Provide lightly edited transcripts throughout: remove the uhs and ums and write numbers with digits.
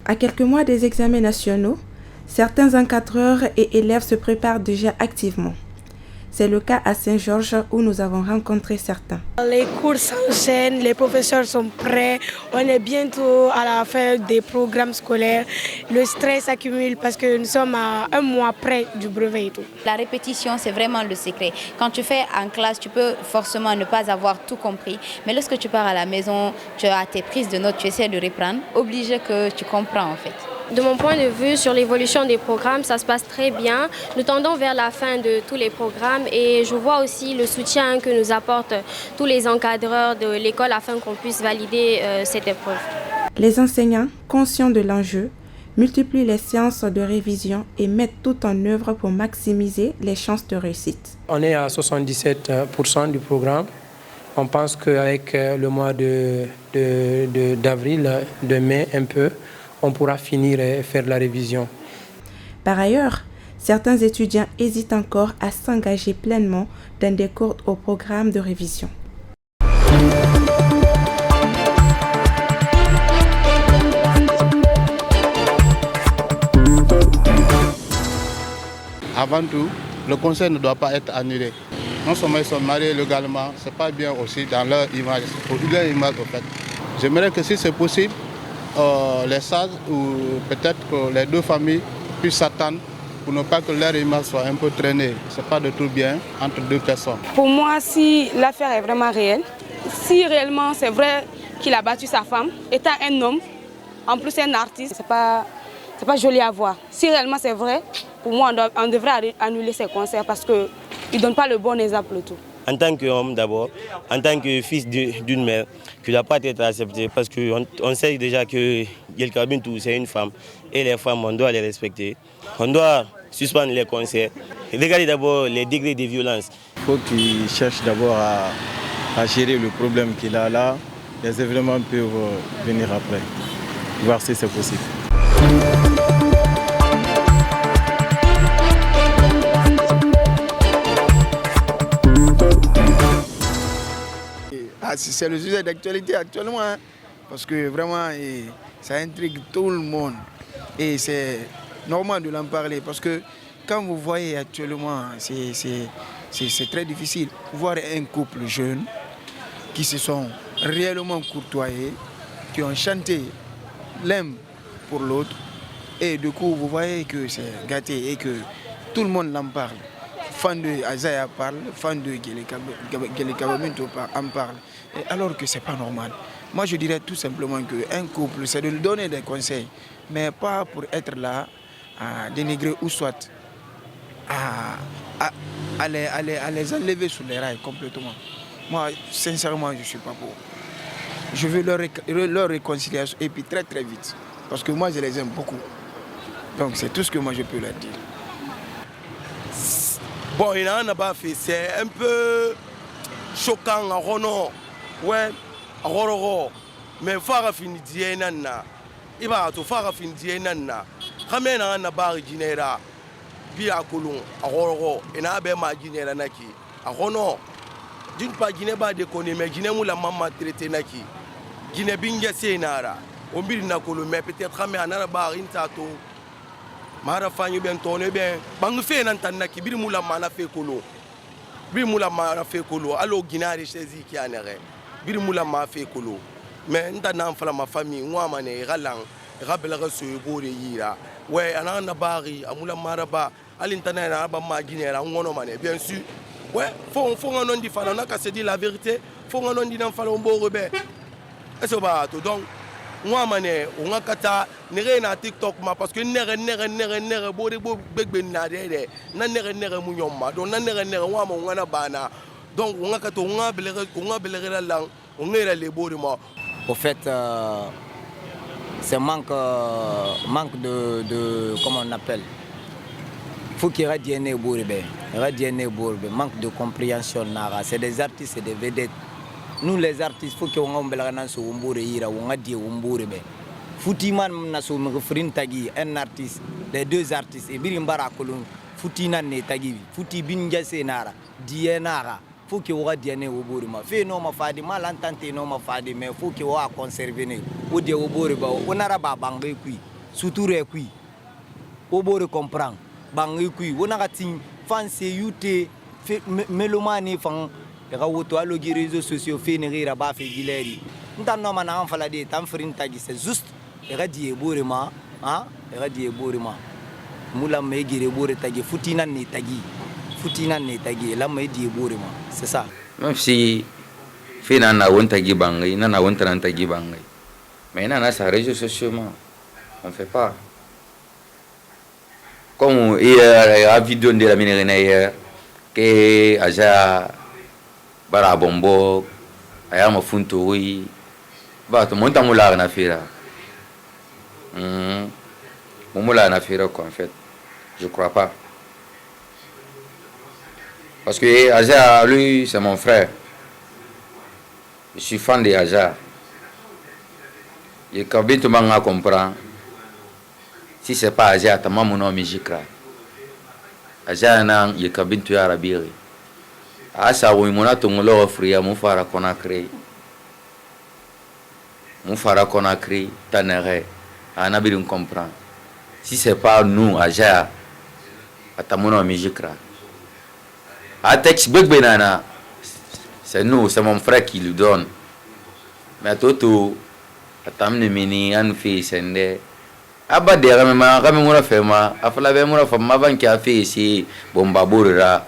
À quelques mois des examens nationaux, certains encadreurs et élèves se préparent déjà activement. C'est le cas à Saint-Georges où nous avons rencontré certains. Les cours s'enchaînent, les professeurs sont prêts, on est bientôt à la fin des programmes scolaires. Le stress s'accumule parce que nous sommes à un mois près du brevet et tout. La répétition, c'est vraiment le secret. Quand tu fais en classe, tu peux forcément ne pas avoir tout compris. Mais lorsque tu pars à la maison, tu as tes prises de notes, tu essaies de reprendre, obligé que tu comprends en fait. De mon point de vue, sur l'évolution des programmes, ça se passe très bien. Nous tendons vers la fin de tous les programmes et je vois aussi le soutien que nous apportent tous les encadreurs de l'école afin qu'on puisse valider cette épreuve. Les enseignants, conscients de l'enjeu, multiplient les séances de révision et mettent tout en œuvre pour maximiser les chances de réussite. On est à 77% du programme. On pense qu'avec le mois d'avril, de mai un peu, on pourra finir et faire la révision. Par ailleurs, certains étudiants hésitent encore à s'engager pleinement dans des cours au programme de révision. Avant tout, le conseil ne doit pas être annulé. Non seulement ils sont mariés légalement, ce n'est pas bien aussi dans leur image, en fait. J'aimerais que si c'est possible, les sages ou peut-être que les deux familles puissent s'attendre pour ne pas que leur image soit un peu traînée. Ce n'est pas de tout bien entre deux personnes. Pour moi, si l'affaire est vraiment réelle, si réellement c'est vrai qu'il a battu sa femme, étant un homme, en plus un artiste, c'est pas joli à voir. Si réellement c'est vrai, pour moi on devrait annuler ces concerts parce qu'ils ne donnent pas le bon exemple tout. En tant qu'homme d'abord, en tant que fils d'une mère, qui ne doit pas être accepté parce qu'on sait déjà que Yelka Bintou c'est une femme et les femmes on doit les respecter. On doit suspendre les concerts. Regardez d'abord les degrés de violence. Il faut qu'il cherche d'abord à gérer le problème qu'il a là. Les événements peuvent venir après, voir si c'est possible. C'est le sujet d'actualité actuellement, hein, parce que vraiment ça intrigue tout le monde et c'est normal de l'en parler parce que quand vous voyez actuellement, c'est très difficile. Voir un couple jeune qui se sont réellement courtoyés, qui ont chanté l'un pour l'autre et du coup vous voyez que c'est gâté et que tout le monde en parle. Fan de Azaya parle, fan de Gelekabamento en parle, alors que ce n'est pas normal. Moi je dirais tout simplement qu'un couple, c'est de lui donner des conseils, mais pas pour être là à dénigrer ou soit à les enlever sous les rails complètement. Moi sincèrement je ne suis pas pour. Je veux leur réconciliation et puis très très vite, parce que moi je les aime beaucoup. Donc c'est tout ce que moi je peux leur dire. Bon, il y en a pas fait, c'est un peu choquant, ouais, mais il faut finir d'y il va tout faire finir d'y quand on a barre Guinera, puis à Colomb, à Roro, et n'a pas ma Guinera Naki, à Rono. D'une part, Guinée pas déconner, mais Guinée mou la maman traité Naki. Guinée binga sénara, on bille na Colomb, mais peut-être ramé à Narabar Intato. Mara fanyu ben toné ben bangu fe nan tanaki bir mula mana fe kolo bir mula mana fe kolo alo ginari chezi ki anere bir mula ma fe kolo mais nda nan fala ma famille ngwa mané galang rabela ga so gore yira ouais anana bari amula maraba alintana na ba ma ginera ngono mané bien sûr ouais faut ngono di fala na ka se dit la vérité faut ngono di nan fala mbo rebe eso ba to donc moi mané on a kata nere na TikTok ma parce que nere bodi bo begbe na dede na nere mu nyoma donc na nere wa mo ngana bana donc on a kata on a belere la lang on est les bodi ma. Au fait c'est manque de comment on appelle, faut qu'il radienne bourbe manque de compréhension nara, c'est des artistes, c'est des vedettes. Nous les artistes, faut qu'on ait so umbure ira, on a dit umbure be. Foutiman naso mfrin tagi un artiste, les deux artistes et birimbara kolon foutina ne tagi, fouti binja senara, dienara. Faut que on diane umbure ma. Fait non ma fadi malentente non ma fadi mais faut que on conserver ne. O dia umbure ba, on araba bangé kui. surtout kui o bore comprend bangi kui wona gatin fan se yute melomani fan e ga woto alo gi réseaux sociaux fe ne gira ba fe gileri ntan no mana an fala de tan frin tagi c'est juste e ga die bore ma hein e ga die bore ma mula me gire bore tagi futina ne tagi la me die bore ma c'est ça. Même si fina na won tagi bangi na won tan tagi bangi mais na sa réseaux sociaux on fait pas comme hier a vidéo de la minerie hier que aja bara bombo aya mafunto oui ba to monta mula na fira mula na fira quoi en fait je crois pas parce que Aja lui c'est mon frère, je suis fan de Aja et quand bien tout le monde comprend si c'est pas Aja ta maman non musique Aja nan ye quand bien tu arabiri asa wo mona to ngolo offrir mon fara Conakry Tanere anabirin comprend si c'est pas nous Aja ta maman musique Atex Big Benana, c'est nous, c'est mon frère qui le donne. Mais Toto, atamne mini an fi sende. Aba de ramema ramemura fema, afala be mura fama ban ki afi si bomba burira.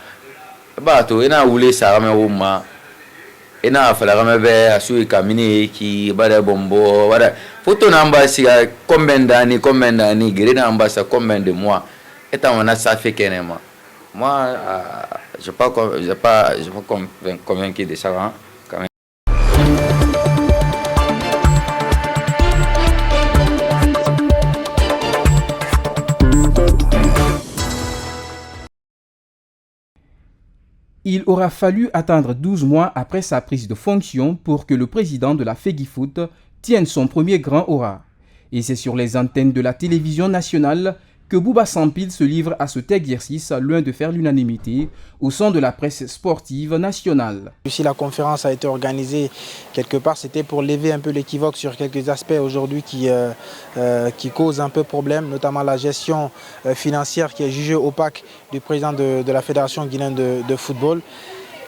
Ba to ina wule sa rame wuma. Ina afala rame be asu kamini ki bada bombo, bada photo namba si combien d'années, grina amba sa combien de mois. Eta wana sa fait kenema. Moi, je ne suis pas convaincu de ça. Hein, quand même. Il aura fallu attendre 12 mois après sa prise de fonction pour que le président de la FEGIFOOT tienne son premier grand aura. Et c'est sur les antennes de la télévision nationale que Bouba Sampil se livre à cet exercice loin de faire l'unanimité au sein de la presse sportive nationale. Si la conférence a été organisée quelque part, c'était pour lever un peu l'équivoque sur quelques aspects aujourd'hui qui causent un peu problème, notamment la gestion financière qui est jugée opaque du président de la Fédération guinéenne de football.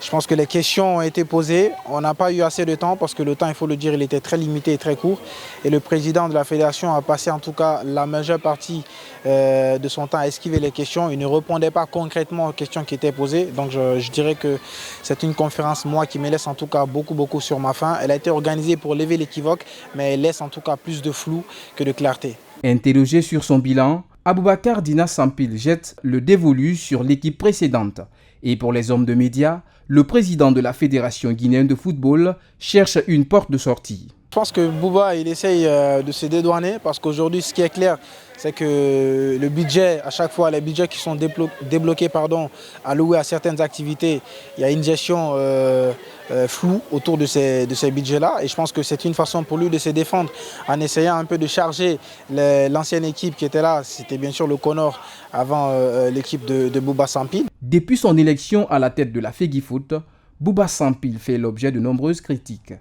Je pense que les questions ont été posées. On n'a pas eu assez de temps parce que le temps, il faut le dire, il était très limité et très court. Et le président de la fédération a passé en tout cas la majeure partie de son temps à esquiver les questions. Il ne répondait pas concrètement aux questions qui étaient posées. Donc je dirais que c'est une conférence, moi, qui me laisse en tout cas beaucoup sur ma faim. Elle a été organisée pour lever l'équivoque, mais elle laisse en tout cas plus de flou que de clarté. Interrogé sur son bilan, Aboubacar Dina Sampil jette le dévolu sur l'équipe précédente. Et pour les hommes de médias, le président de la Fédération guinéenne de football cherche une porte de sortie. Je pense que Bouba il essaye de se dédouaner parce qu'aujourd'hui ce qui est clair c'est que le budget, à chaque fois les budgets qui sont débloqués alloués à certaines activités, il y a une gestion floue autour de ces budgets-là et je pense que c'est une façon pour lui de se défendre en essayant un peu de charger l'ancienne équipe qui était là, c'était bien sûr le Conor avant l'équipe de Bouba Sampil. Depuis son élection à la tête de la FEGIFOOT, Bouba Sampil fait l'objet de nombreuses critiques.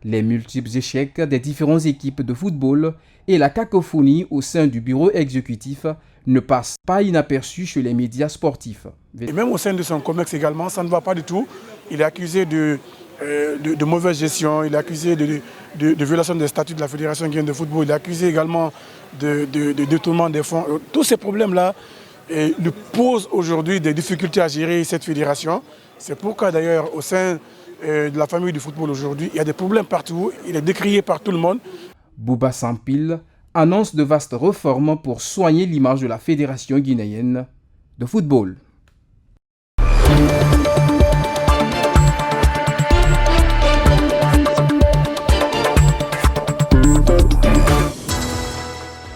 Les multiples échecs des différentes équipes de football et la cacophonie au sein du bureau exécutif ne passent pas inaperçus chez les médias sportifs. Et même au sein de son COMEX également, ça ne va pas du tout. Il est accusé de mauvaise gestion, il est accusé de violation des statuts de la Fédération guinéenne de football, il est accusé également de détournement des fonds. Tous ces problèmes-là lui posent aujourd'hui des difficultés à gérer cette fédération. C'est pourquoi d'ailleurs au sein de la famille du football aujourd'hui, il y a des problèmes partout, il est décrié par tout le monde. Bouba Sampil annonce de vastes réformes pour soigner l'image de la Fédération guinéenne de football.